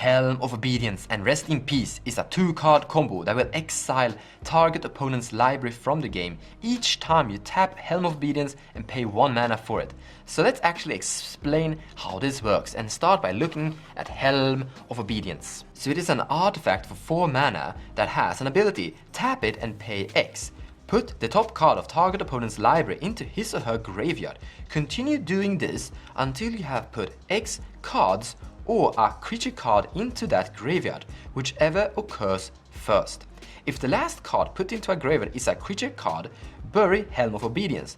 Helm of Obedience and Rest in Peace is a 2-card combo that will exile target opponent's library from the game each time you tap Helm of Obedience and pay 1 mana for it. So let's actually explain how this works and start by looking at Helm of Obedience. So it is an artifact for 4 mana that has an ability, tap it and pay X. Put the top card of target opponent's library into his or her graveyard. Continue doing this until you have put X cards or a creature card into that graveyard, whichever occurs first. If the last card put into a graveyard is a creature card, bury Helm of Obedience,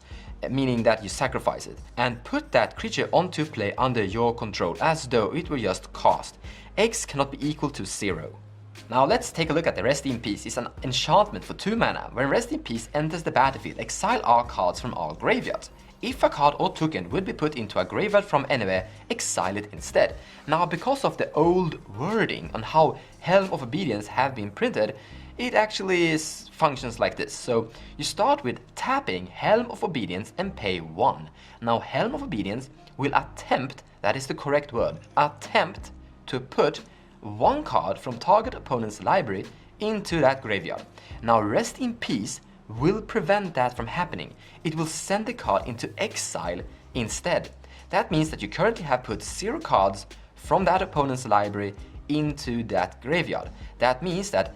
meaning that you sacrifice it, and put that creature onto play under your control as though it were just cast. X cannot be equal to 0. Now let's take a look at the Rest in Peace. It's an enchantment for 2 mana. When Rest in Peace enters the battlefield, exile all cards from all graveyards. If a card or token would be put into a graveyard from anywhere, exile it instead. Now, because of the old wording on how Helm of Obedience have been printed, it actually functions like this. So you start with tapping Helm of Obedience and pay 1. Now Helm of Obedience will attempt, that is the correct word, attempt to put 1 card from target opponent's library into that graveyard. Now Rest in Peace will prevent that from happening. It will send the card into exile instead. That means that you currently have put 0 cards from that opponent's library into that graveyard. That means that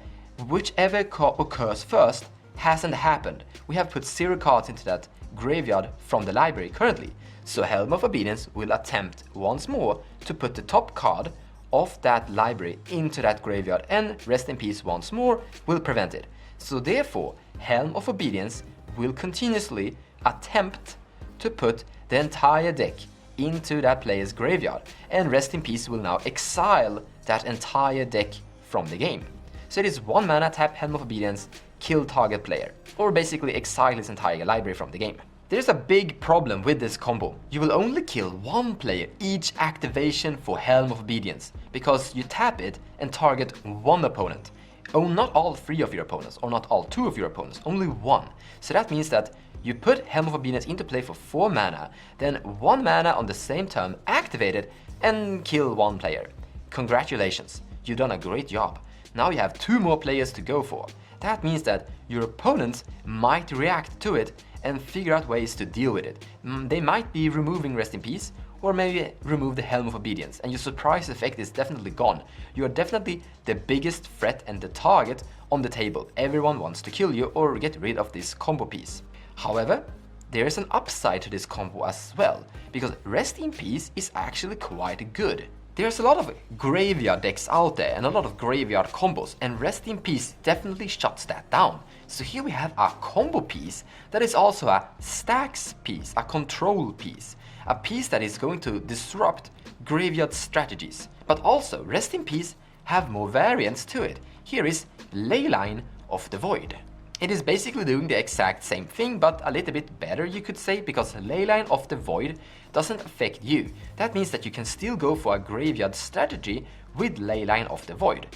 whichever occurs first hasn't happened. We have put 0 cards into that graveyard from the library currently. So Helm of Obedience will attempt once more to put the top card of that library into that graveyard, and Rest in Peace once more will prevent it. So therefore, Helm of Obedience will continuously attempt to put the entire deck into that player's graveyard, and Rest in Peace will now exile that entire deck from the game. So it is 1 mana, tap Helm of Obedience, kill target player, or basically exile his entire library from the game. There's a big problem with this combo. You will only kill 1 player each activation for Helm of Obedience, because you tap it and target 1 opponent. Oh, not all 3 of your opponents, or not all 2 of your opponents, only 1. So that means that you put Helm of Obedience into play for 4 mana, then 1 mana on the same turn, activate it, and kill 1 player. Congratulations, you've done a great job. Now you have 2 more players to go for. That means that your opponents might react to it and figure out ways to deal with it. They might be removing Rest in Peace, or maybe remove the Helm of Obedience, and your surprise effect is definitely gone. You are definitely the biggest threat and the target on the table. Everyone wants to kill you or get rid of this combo piece. However, there is an upside to this combo as well, because Rest in Peace is actually quite good. There's a lot of graveyard decks out there and a lot of graveyard combos, and Rest in Peace definitely shuts that down. So here we have a combo piece that is also a stacks piece, a control piece, a piece that is going to disrupt graveyard strategies. But also, Rest in Peace have more variants to it. Here is Leyline of the Void. It is basically doing the exact same thing, but a little bit better, you could say, because Leyline of the Void doesn't affect you. That means that you can still go for a graveyard strategy with Leyline of the Void.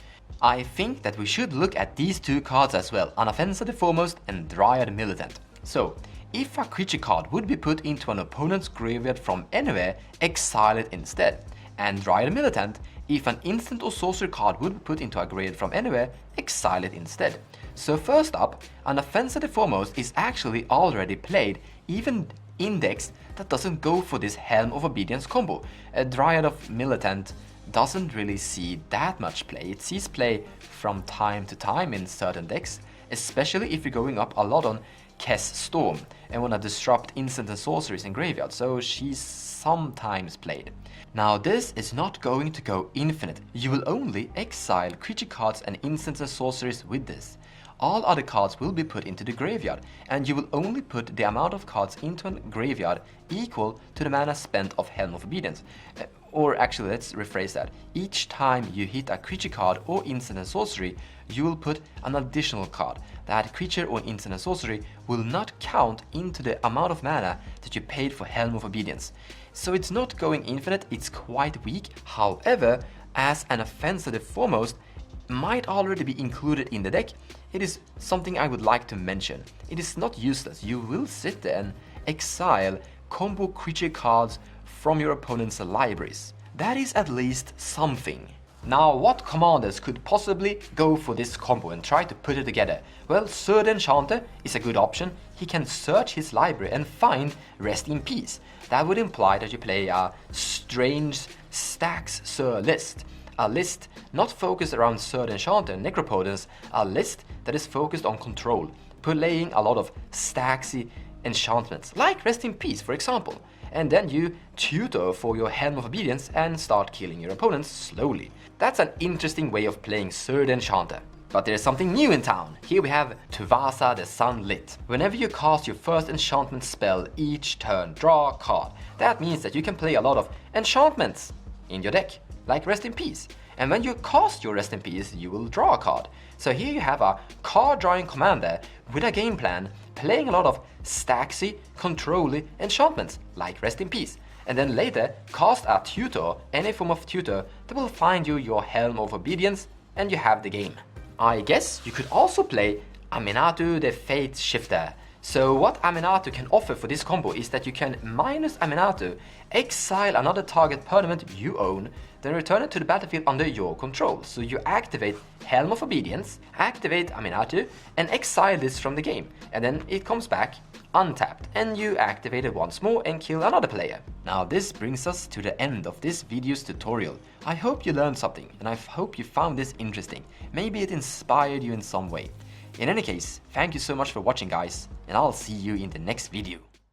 I think that we should look at these 2 cards as well, Anaffensa the Foremost and Dryad Militant. So, if a creature card would be put into an opponent's graveyard from anywhere, exile it instead. And Dryad Militant, if an instant or sorcery card would be put into a graveyard from anywhere, exile it instead. So first up, Anaffensa the Foremost is actually already played, even in decks that doesn't go for this Helm of Obedience combo. A Dryad of Militant doesn't really see that much play. It sees play from time to time in certain decks, especially if you're going up a lot on Kess Storm and want to disrupt instant and sorceries in graveyard, so she's sometimes played. Now this is not going to go infinite. You will only exile creature cards and instants and sorceries with this. All other cards will be put into the graveyard, and you will only put the amount of cards into a graveyard equal to the mana spent of Helm of Obedience. Or actually, let's rephrase that. Each time you hit a creature card or instant and sorcery, you will put an additional card. That creature or instant and sorcery will not count into the amount of mana that you paid for Helm of Obedience. So it's not going infinite, it's quite weak. However, as Anaffensa the Foremost might already be included in the deck, it is something I would like to mention. It is not useless. You will sit there and exile combo creature cards from your opponent's libraries. That is at least something. Now, what commanders could possibly go for this combo and try to put it together? Well, Sir the Enchanter is a good option. He can search his library and find Rest in Peace. That would imply that you play a strange stacks Sir list. A list not focused around Sir the Enchanter and Necropotence, a list that is focused on control, playing a lot of stacksy enchantments, like Rest in Peace for example. And then you tutor for your Helm of Obedience and start killing your opponents slowly. That's an interesting way of playing Sir the Enchanter. But there's something new in town. Here we have Tuvasa the Sunlit. Whenever you cast your first enchantment spell each turn, draw a card. That means that you can play a lot of enchantments in your deck, like Rest in Peace. And when you cast your Rest in Peace, you will draw a card. So here you have a card drawing commander with a game plan, playing a lot of stacksy, controlly enchantments, like Rest in Peace. And then later, cast a tutor, any form of tutor, that will find you your Helm of Obedience, and you have the game. I guess you could also play Aminatou the Fate Shifter. So what Aminatou can offer for this combo is that you can minus Aminatou, exile another target permanent you own, then return it to the battlefield under your control. So you activate Helm of Obedience, activate Aminatou, and exile this from the game. And then it comes back untapped, and you activate it once more and kill another player. Now this brings us to the end of this video's tutorial. I hope you learned something, and I hope you found this interesting. Maybe it inspired you in some way. In any case, thank you so much for watching guys, and I'll see you in the next video.